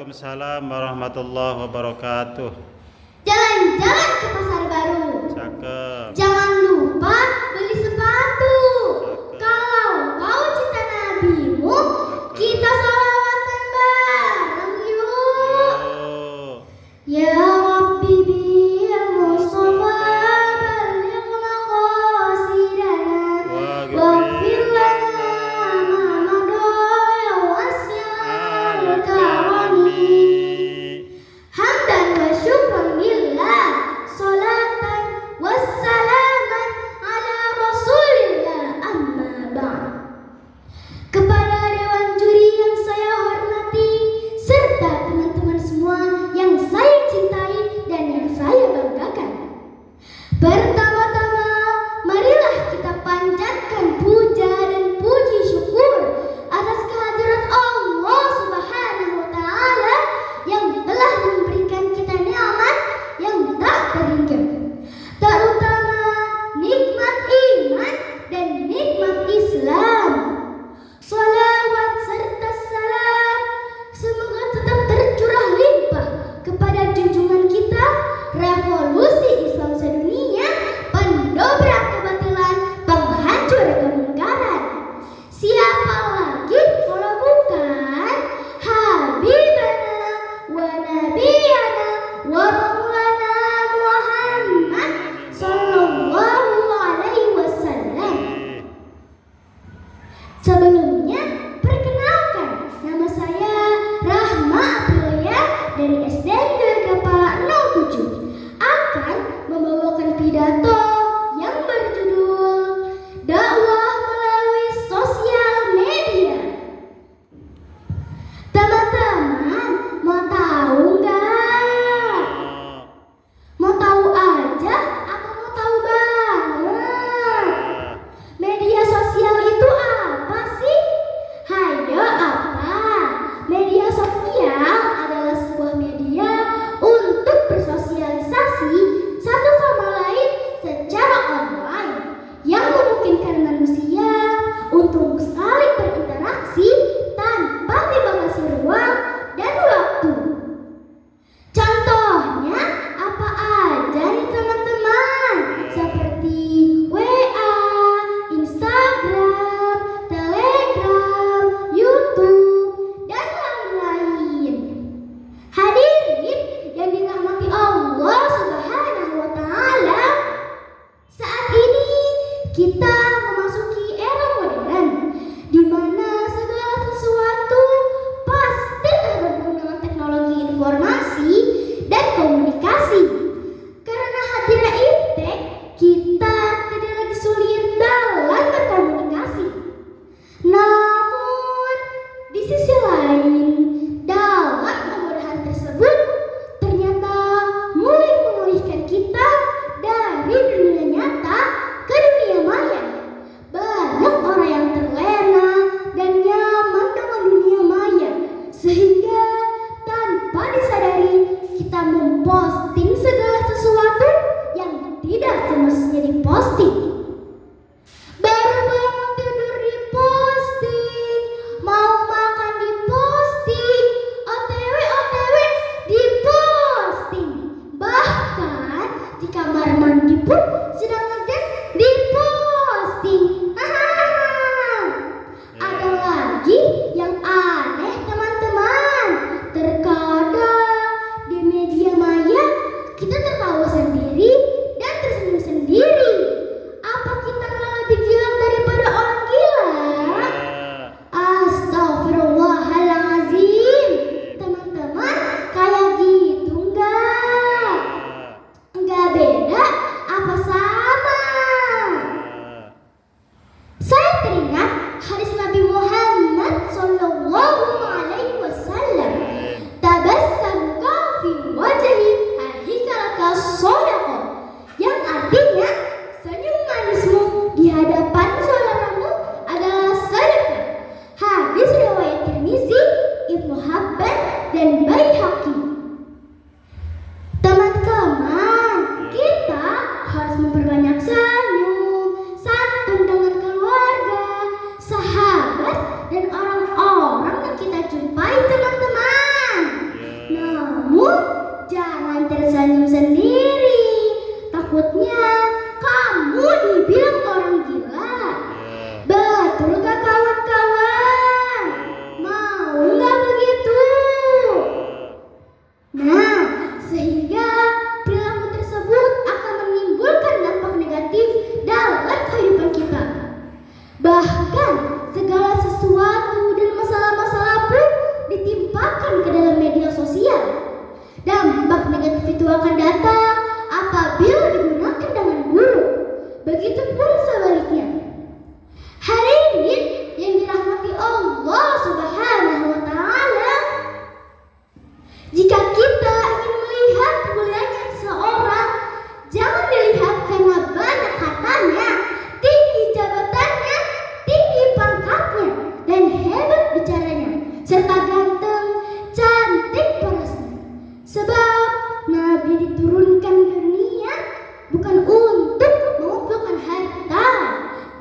Waalaikumsalam warahmatullahi wabarakatuh. Jalan-jalan ke pasar baru. Cakep. Jangan lupa beli sepatu. Cakep. Kalau kau cinta nabimu, kita sholawatan bareng yuk. Yo. Ya Rabbi bil Mustafa balligh maqasidana waghfir lana ma madha wasi'al karami. Hamdan wa syukran lillah, salatan wassalaman ala rasulillah, amma ba'd. Kepada dewan juri yang saya hormati serta teman-teman semua yang saya cintai dan yang saya banggakan. Pertama-tama, marilah kita panjatkan puja dan puji syukur atas kehadirat Allah Subhanahu wa taala yang telah memberikan kita nikmat yang tak terhingga, terutama nikmat iman dan nikmat Islam. Salawat serta salam semoga tetap tercurah limpah kepada junjungan kita, revolusi Islam sedunia, pendobrak kebatilan, penghancur kemungkaran. Siapa lagi kalau bukan Habibana wa Nabiyana wa Maulana Muhammad sallallahu alaihi wasallam. Sebelumnya, perkenalkan, nama saya Rahma Aprilia dari SD Negeri Kepala 07 akan membawakan pidato yang berjudul Dakwah Melalui Sosial Media. Teman-teman, mau tahu nggak? Mau tahu aja? Aku mau tahu banget. Media sosial itu apa sih? Hayo apa? Media sosial adalah sebuah media untuk bersosialisasi satu sama lain secara online yang memungkinkan manusia untuk saling berinteraksi tanpa dibatasi ruang dan waktu. Contohnya apa aja nih teman-teman? Seperti WA, Instagram, Telegram, YouTube, dan lain-lain. Hadirin yang dirahmati Allah Subhanahu wa taala, saat ini kita memasuki era modern di mana segala sesuatu pasti terhubung dengan teknologi informasi dan komunikasi. Karena hadirnya iptek, kita tidak lagi sulit dalam berkomunikasi. Namun, di sisi lain, dalam kemudahan tersebut ternyata mulai memulihkan kita dari dunia nyata ke dunia maya. Banyak orang yang terlena dan nyaman dengan dunia maya, sehingga tanpa disadari kita memposting segala sesuatu yang tidak semestinya diposting. begitupun sebaliknya. Hadirin yang dirahmati Allah Subhanahu wa taala, jika kita ingin melihat kemuliaannya seseorang, jangan dilihat karena banyak hartanya, tinggi jabatannya, tinggi pangkatnya, dan hebat bicaranya, serta ganteng, cantik parasnya. Sebab Nabi diturunkan ke dunia bukan untuk mengumpulkan harta,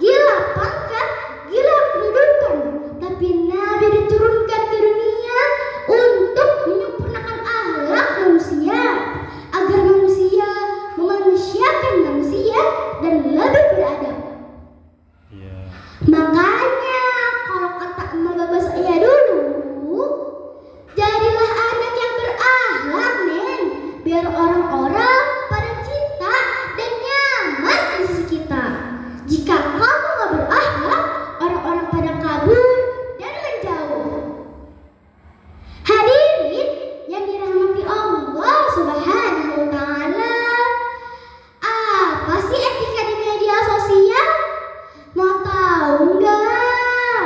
gila pangkat, gila kedudukan, tapi Nabi diturunkan ke dunia untuk menyempurnakan akhlak manusia, agar manusia memanusiakan manusia dan lebih beradab. Iya. Makanya kalau kata emak bapak saya dulu, jadilah anak yang berakhlak, Neng, biar orang-orang pada cinta dan nyaman di sisi kita. Jika kamu gak berakhlak, orang-orang pada kabur dan menjauh. Hadirin yang dirahmati Allah Subhanahu wa taala, apa sih etika di media sosial? Mau tahu nggak?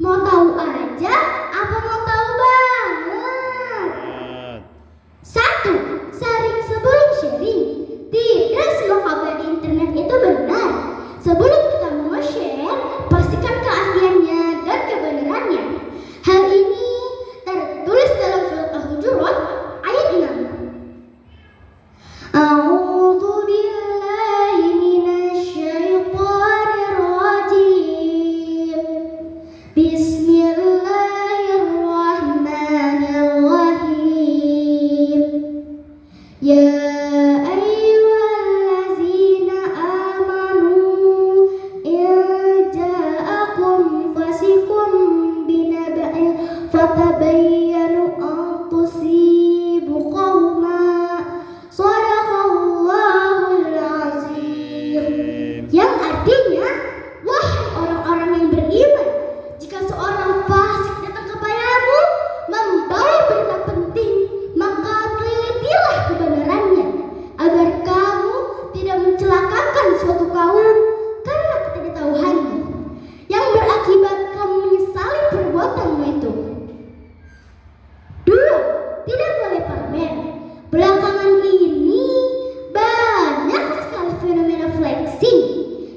Mau tahu aja apa mau tahu banget? Satu, sharing sebelum sharing. Tidak semua kabar di internet itu benar. Sebelum kita mau share, pastikan keasliannya dan kebenarannya. Hal ini tertulis dalam surat Al-Hujurat ayat 6. A'udzu billahi minasyaitonir rajim. Bismillahirrahmanirrahim. Ya ayyuhallazina amanu in ja'akum fasiqun binaba'in fatabayyanu an tusibu qauman shadaqallahul azim. Yang artinya, wahai orang-orang yang beriman, jika seorang fasik datang kepadamu membawa berita penting, maka telitilah kebenarannya, agar kamu tidak mencelakakan suatu kaum karena ketidaktahuanmu, yang berakibat kamu menyesali perbuatanmu itu. Dua, tidak boleh pamer. Belakangan ini banyak sekali fenomena flexing,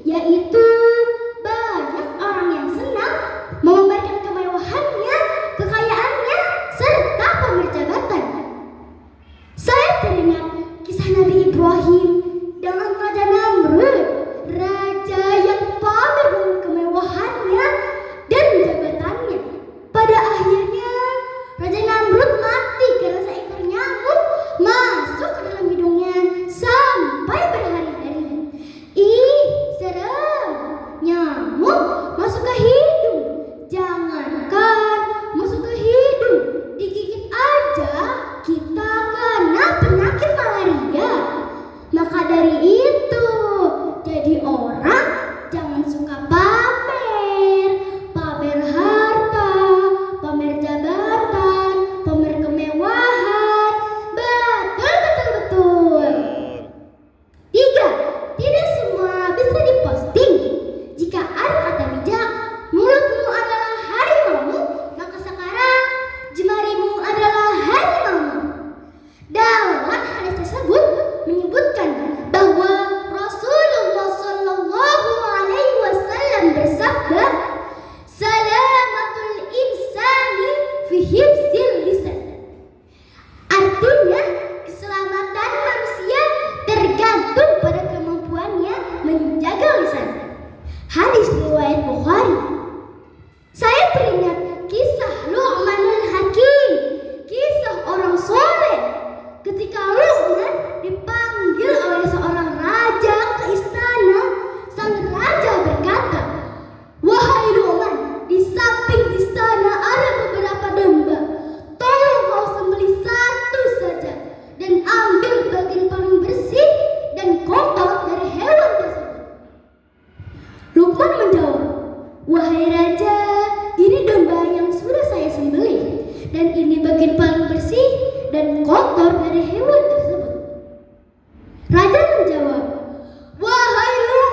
yaitu banyak orang yang senang memamerkan kemewahannya, kekayaannya, serta pamer jabatan. Saya teringat kisah Nabi Ibrahim dengan Raja Namrud, raja yang pamer dengan kemewahannya dan jabatannya. Pada akhirnya Raja Namrud mati karena seekor nyamuk masuk ke dalam hidungnya sampai berhari-hari. Ih, serem! Nyamuk masuk ke hidung. Jangankan masuk ke hidung, digigit aja kita kena penyakit malaria. Maka dari itu, jadi orang jangan suka pamer, pamer harta, pamer jabatan, pamer kemewahan. Betul. Tiga, tidak semua bisa diposting. Jika ada kata bijak, mulutmu adalah harimaumu, maka sekarang jemarimu adalah harimaumu. Dalam hadis tersebut menyebutkan bahwa Rasulullah Shallallahu Alaihi Wasallam bersabda, "Salamatul insani fi hifzil lisan." Artinya, keselamatan manusia tergantung pada kemampuannya menjaga lisan. Hadis riwayat Bukhari. Saya teringat kisah Luqmanul Hakim, kisah orang soleh. Ketika Luqman dipanggil oleh seorang raja ke istana, sang raja berkata, "Wahai Luqman, di samping istana ada beberapa domba. Tolong kau sembelih satu saja dan ambil bagian paling bersih dan kotor dari hewan tersebut." Luqman menjawab, "Wahai raja, ini domba yang sudah saya sembelih, dan ini bagian paling bersih dan kotor dari hewan tersebut." Raja menjawab, "Wahai Luqman,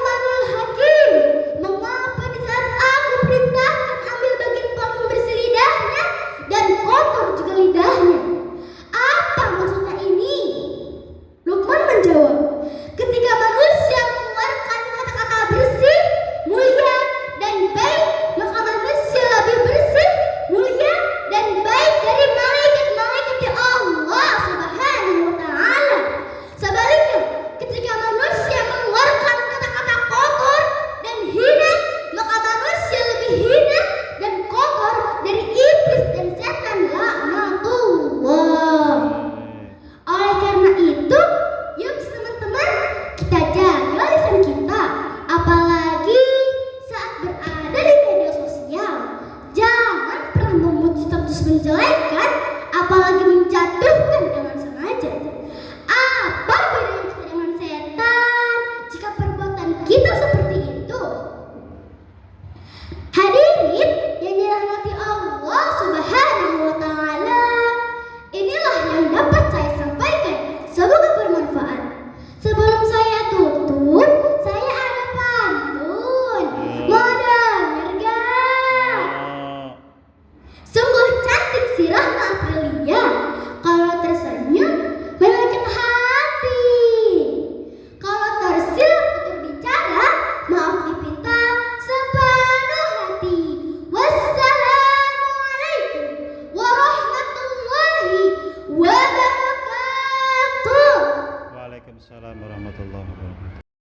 Waalaikumsalam warahmatullahi wabarakatuh.